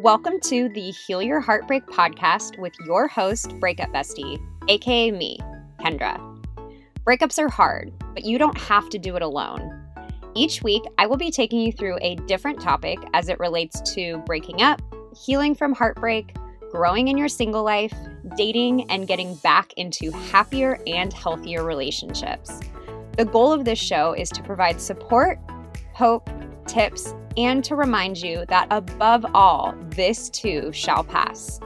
Welcome to the Heal Your Heartbreak podcast with your host, Breakup Bestie, aka me, Kendra. Breakups are hard, but you don't have to do it alone. Each week, I will be taking you through a different topic as it relates to breaking up, healing from heartbreak, growing in your single life, dating, and getting back into happier and healthier relationships. The goal of this show is to provide support, hope, tips, and to remind you that above all, this too shall pass.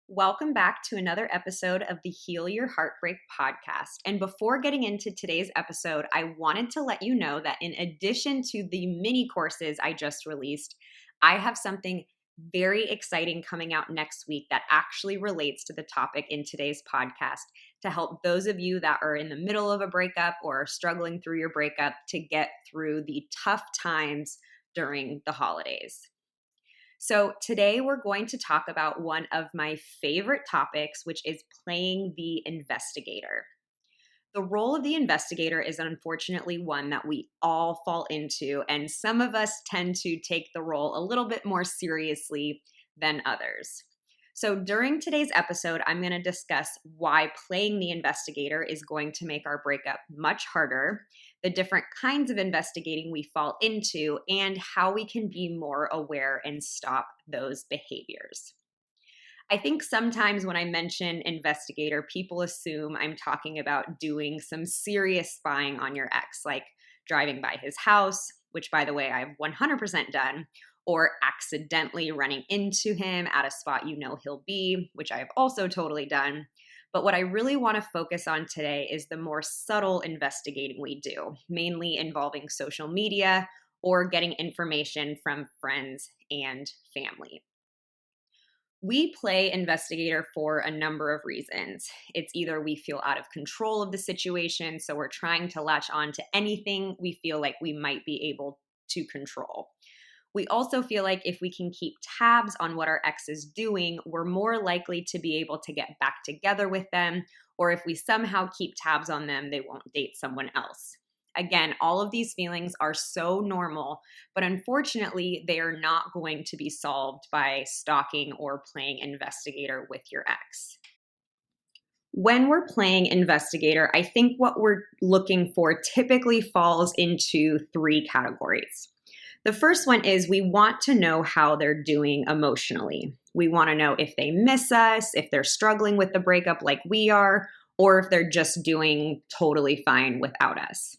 Welcome back to another episode of the Heal Your Heartbreak podcast. And before getting into today's episode, I wanted to let you know that in addition to the mini courses I just released, I have something very exciting coming out next week that actually relates to the topic in today's podcast to help those of you that are in the middle of a breakup or are struggling through your breakup to get through the tough times during the holidays. So today we're going to talk about one of my favorite topics, which is playing the investigator. The role of the investigator is unfortunately one that we all fall into, and some of us tend to take the role a little bit more seriously than others. So during today's episode, I'm going to discuss why playing the investigator is going to make our breakup much harder, the different kinds of investigating we fall into, and how we can be more aware and stop those behaviors. I think sometimes when I mention investigator, people assume I'm talking about doing some serious spying on your ex, like driving by his house, which by the way, I've 100% done, or accidentally running into him at a spot you know he'll be, which I've also totally done. But what I really want to focus on today is the more subtle investigating we do, mainly involving social media or getting information from friends and family. We play investigator for a number of reasons. It's either we feel out of control of the situation, so we're trying to latch on to anything we feel like we might be able to control. We also feel like if we can keep tabs on what our ex is doing, we're more likely to be able to get back together with them, or if we somehow keep tabs on them, they won't date someone else. Again, all of these feelings are so normal, but unfortunately, they are not going to be solved by stalking or playing investigator with your ex. When we're playing investigator, I think what we're looking for typically falls into three categories. The first one is we want to know how they're doing emotionally. We want to know if they miss us, if they're struggling with the breakup like we are, or if they're just doing totally fine without us.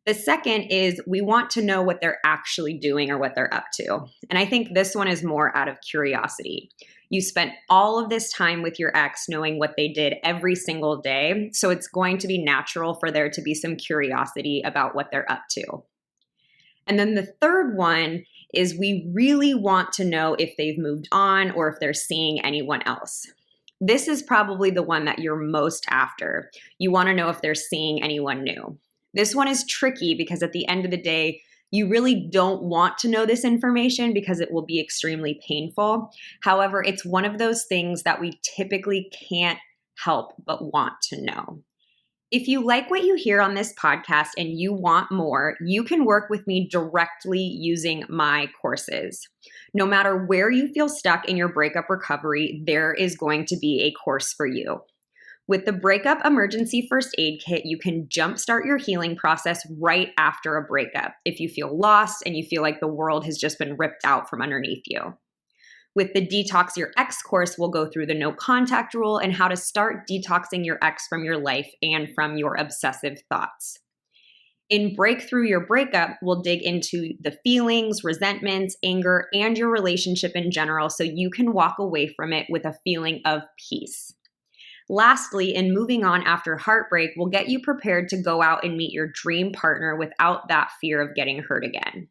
The second is we want to know what they're actually doing or what they're up to. And I think this one is more out of curiosity. You spent all of this time with your ex knowing what they did every single day, so it's going to be natural for there to be some curiosity about what they're up to. And then the third one is we really want to know if they've moved on or if they're seeing anyone else. This is probably the one that you're most after. You want to know if they're seeing anyone new. This one is tricky because at the end of the day, you really don't want to know this information because it will be extremely painful. However, it's one of those things that we typically can't help but want to know. If you like what you hear on this podcast and you want more, you can work with me directly using my courses. No matter where you feel stuck in your breakup recovery, there is going to be a course for you. With the Breakup Emergency First Aid Kit, you can jumpstart your healing process right after a breakup if you feel lost and you feel like the world has just been ripped out from underneath you. With the Detox Your Ex course, we'll go through the no contact rule and how to start detoxing your ex from your life and from your obsessive thoughts. In Breakthrough Your Breakup, we'll dig into the feelings, resentments, anger, and your relationship in general so you can walk away from it with a feeling of peace. Lastly, in Moving On After Heartbreak, we'll get you prepared to go out and meet your dream partner without that fear of getting hurt again.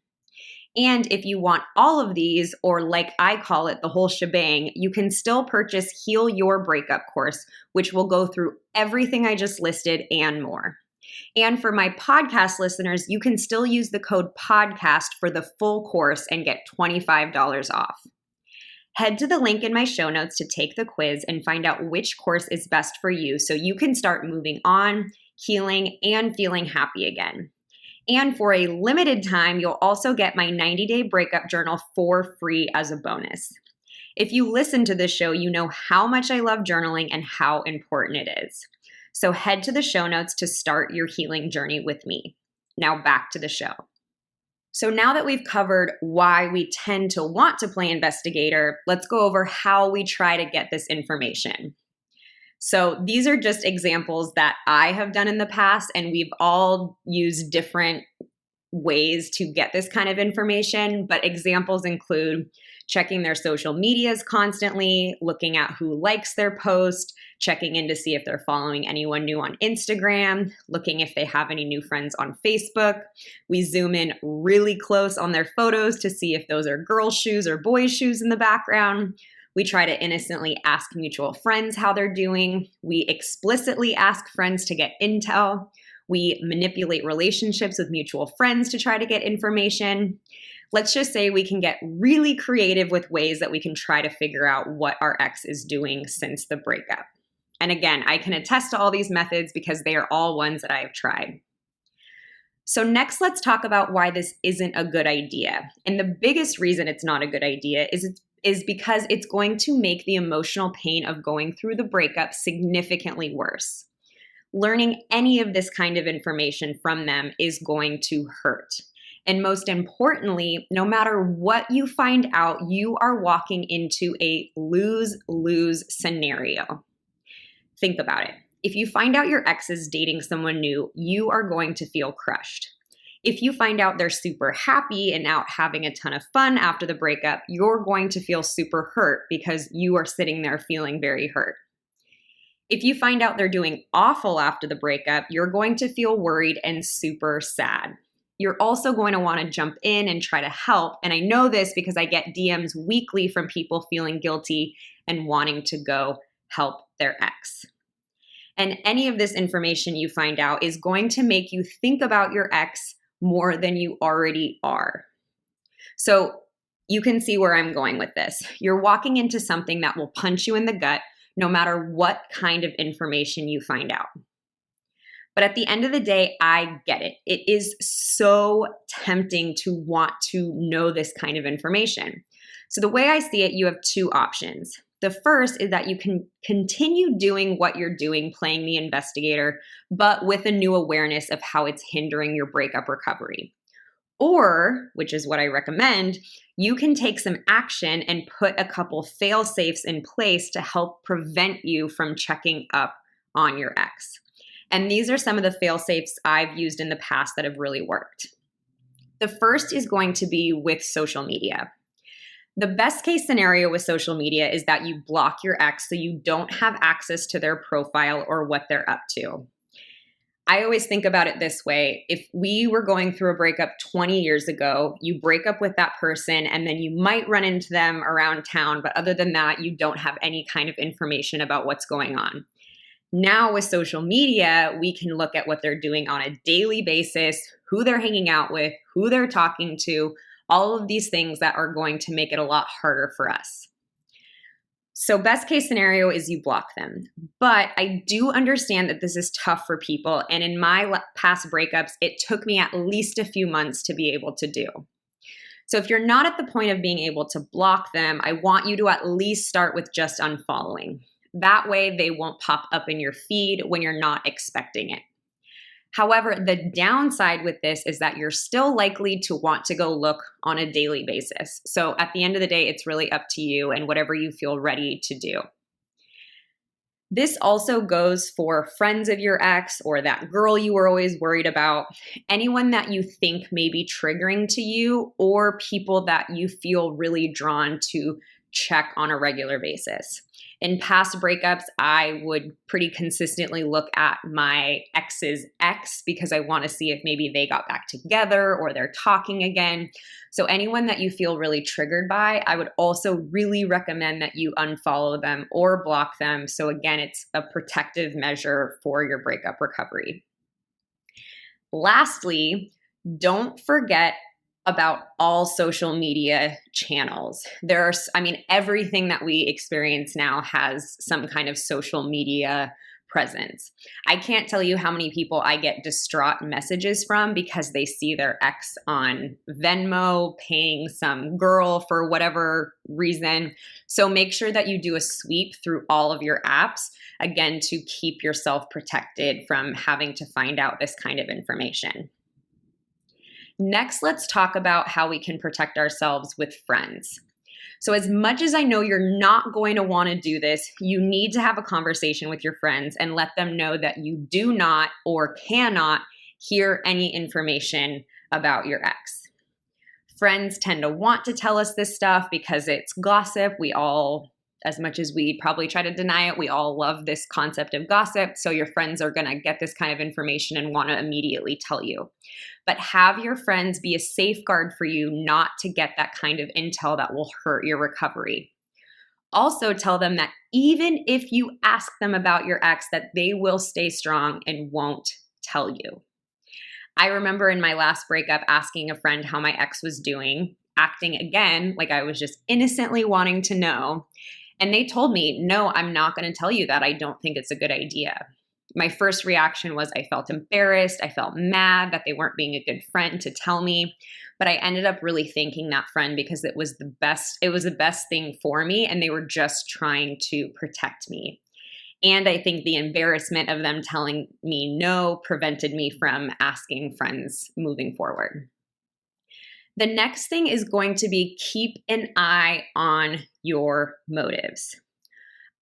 And if you want all of these, or like I call it, the whole shebang, you can still purchase Heal Your Breakup course, which will go through everything I just listed and more. And for my podcast listeners, you can still use the code PODCAST for the full course and get $25 off. Head to the link in my show notes to take the quiz and find out which course is best for you so you can start moving on, healing, and feeling happy again. And for a limited time, you'll also get my 90-day breakup journal for free as a bonus. If you listen to this show, you know how much I love journaling and how important it is. So head to the show notes to start your healing journey with me. Now back to the show. So now that we've covered why we tend to want to play investigator, let's go over how we try to get this information. So these are just examples that I have done in the past, and we've all used different ways to get this kind of information, but examples include checking their social medias constantly, looking at who likes their post, checking in to see if they're following anyone new on Instagram, looking if they have any new friends on Facebook. We zoom in really close on their photos to see if those are girls' shoes or boys' shoes in the background. We try to innocently ask mutual friends how they're doing. We explicitly ask friends to get intel. We manipulate relationships with mutual friends to try to get information. Let's just say we can get really creative with ways that we can try to figure out what our ex is doing since the breakup. And again, I can attest to all these methods because they are all ones that I have tried. So next, let's talk about why this isn't a good idea. And the biggest reason it's not a good idea is because it's going to make the emotional pain of going through the breakup significantly worse. Learning any of this kind of information from them is going to hurt. And most importantly, no matter what you find out, you are walking into a lose-lose scenario. Think about it. If you find out your ex is dating someone new, you are going to feel crushed. If you find out they're super happy and out having a ton of fun after the breakup, you're going to feel super hurt because you are sitting there feeling very hurt. If you find out they're doing awful after the breakup, you're going to feel worried and super sad. You're also going to want to jump in and try to help. And I know this because I get DMs weekly from people feeling guilty and wanting to go help their ex. And any of this information you find out is going to make you think about your ex more than you already are. So you can see where I'm going with this. You're walking into something that will punch you in the gut no matter what kind of information you find out. But at the end of the day, I get it. It is so tempting to want to know this kind of information. So the way I see it, you have two options. The first is that you can continue doing what you're doing, playing the investigator, but with a new awareness of how it's hindering your breakup recovery. Or, which is what I recommend, you can take some action and put a couple fail-safes in place to help prevent you from checking up on your ex. And these are some of the fail-safes I've used in the past that have really worked. The first is going to be with social media. The best case scenario with social media is that you block your ex so you don't have access to their profile or what they're up to. I always think about it this way. If we were going through a breakup 20 years ago, you break up with that person and then you might run into them around town, but other than that, you don't have any kind of information about what's going on. Now with social media, we can look at what they're doing on a daily basis, who they're hanging out with, who they're talking to, all of these things that are going to make it a lot harder for us. So best case scenario is you block them. But I do understand that this is tough for people. And in my past breakups, it took me at least a few months to be able to do. So if you're not at the point of being able to block them, I want you to at least start with just unfollowing. That way they won't pop up in your feed when you're not expecting it. However, the downside with this is that you're still likely to want to go look on a daily basis. So at the end of the day, it's really up to you and whatever you feel ready to do. This also goes for friends of your ex or that girl you were always worried about, anyone that you think may be triggering to you or people that you feel really drawn to check on a regular basis. In past breakups, I would pretty consistently look at my ex's ex because I want to see if maybe they got back together or they're talking again. So anyone that you feel really triggered by, I would also really recommend that you unfollow them or block them. So again, it's a protective measure for your breakup recovery. Lastly, don't forget about all social media channels. Everything that we experience now has some kind of social media presence. I can't tell you how many people I get distraught messages from because they see their ex on Venmo paying some girl for whatever reason. So make sure that you do a sweep through all of your apps, again, to keep yourself protected from having to find out this kind of information. Next, let's talk about how we can protect ourselves with friends. So as much as I know you're not going to want to do this, you need to have a conversation with your friends and let them know that you do not or cannot hear any information about your ex. Friends tend to want to tell us this stuff because it's gossip. We all, as much as we probably try to deny it, we all love this concept of gossip. So your friends are going to get this kind of information and want to immediately tell you. But have your friends be a safeguard for you not to get that kind of intel that will hurt your recovery. Also tell them that even if you ask them about your ex, that they will stay strong and won't tell you. I remember in my last breakup asking a friend how my ex was doing, acting again like I was just innocently wanting to know. And they told me, no, I'm not going to tell you that. I don't think it's a good idea. My first reaction was I felt embarrassed. I felt mad that they weren't being a good friend to tell me. But I ended up really thanking that friend because it was the best thing for me, and they were just trying to protect me. And I think the embarrassment of them telling me no prevented me from asking friends moving forward. The next thing is going to be keep an eye on your motives.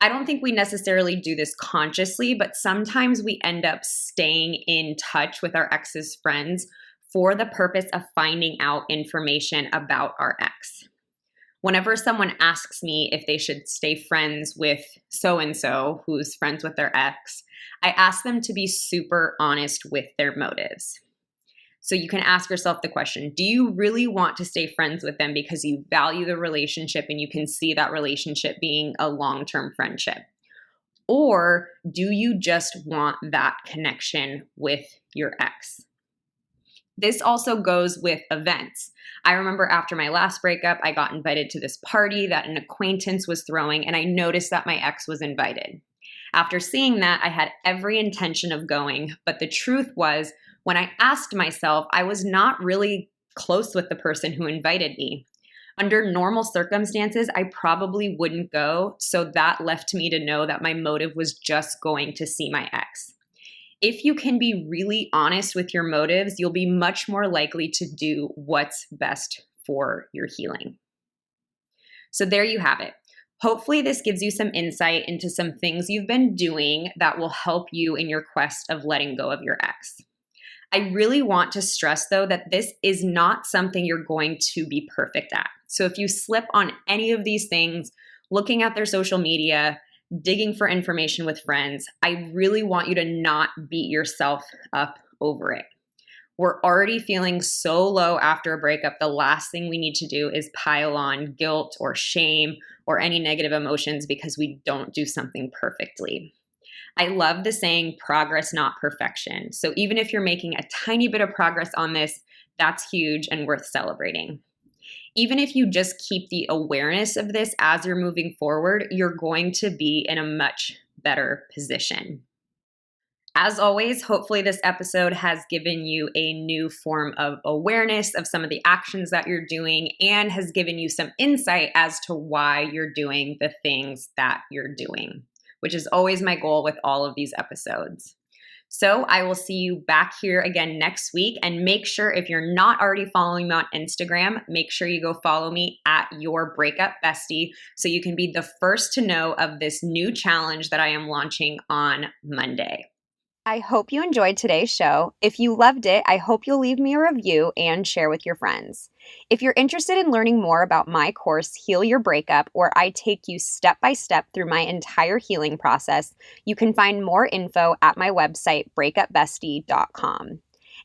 I don't think we necessarily do this consciously, but sometimes we end up staying in touch with our ex's friends for the purpose of finding out information about our ex. Whenever someone asks me if they should stay friends with so-and-so who's friends with their ex, I ask them to be super honest with their motives. So you can ask yourself the question, do you really want to stay friends with them because you value the relationship and you can see that relationship being a long-term friendship? Or do you just want that connection with your ex? This also goes with events. I remember after my last breakup, I got invited to this party that an acquaintance was throwing, and I noticed that my ex was invited. After seeing that, I had every intention of going, but the truth was, when I asked myself, I was not really close with the person who invited me. Under normal circumstances, I probably wouldn't go, so that left me to know that my motive was just going to see my ex. If you can be really honest with your motives, you'll be much more likely to do what's best for your healing. So there you have it. Hopefully this gives you some insight into some things you've been doing that will help you in your quest of letting go of your ex. I really want to stress, though, that this is not something you're going to be perfect at. So if you slip on any of these things, looking at their social media, digging for information with friends, I really want you to not beat yourself up over it. We're already feeling so low after a breakup. The last thing we need to do is pile on guilt or shame or any negative emotions because we don't do something perfectly. I love the saying, progress, not perfection. So even if you're making a tiny bit of progress on this, that's huge and worth celebrating. Even if you just keep the awareness of this as you're moving forward, you're going to be in a much better position. As always, hopefully this episode has given you a new form of awareness of some of the actions that you're doing and has given you some insight as to why you're doing the things that you're doing, which is always my goal with all of these episodes. So I will see you back here again next week, and make sure if you're not already following me on Instagram, make sure you go follow me at Your Breakup Bestie so you can be the first to know of this new challenge that I am launching on Monday. I hope you enjoyed today's show. If you loved it, I hope you'll leave me a review and share with your friends. If you're interested in learning more about my course, Heal Your Breakup, where I take you step by step through my entire healing process, you can find more info at my website, breakupbestie.com.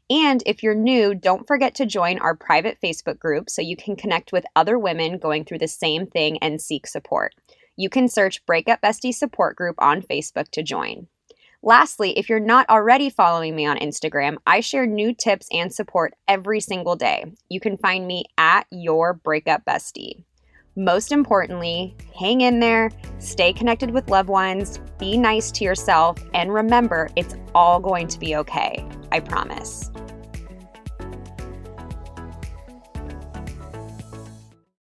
And if you're new, don't forget to join our private Facebook group so you can connect with other women going through the same thing and seek support. You can search Breakup Bestie Support Group on Facebook to join. Lastly, if you're not already following me on Instagram, I share new tips and support every single day. You can find me at Your Breakup Bestie. Most importantly, hang in there, stay connected with loved ones, be nice to yourself, and remember, it's all going to be okay. I promise.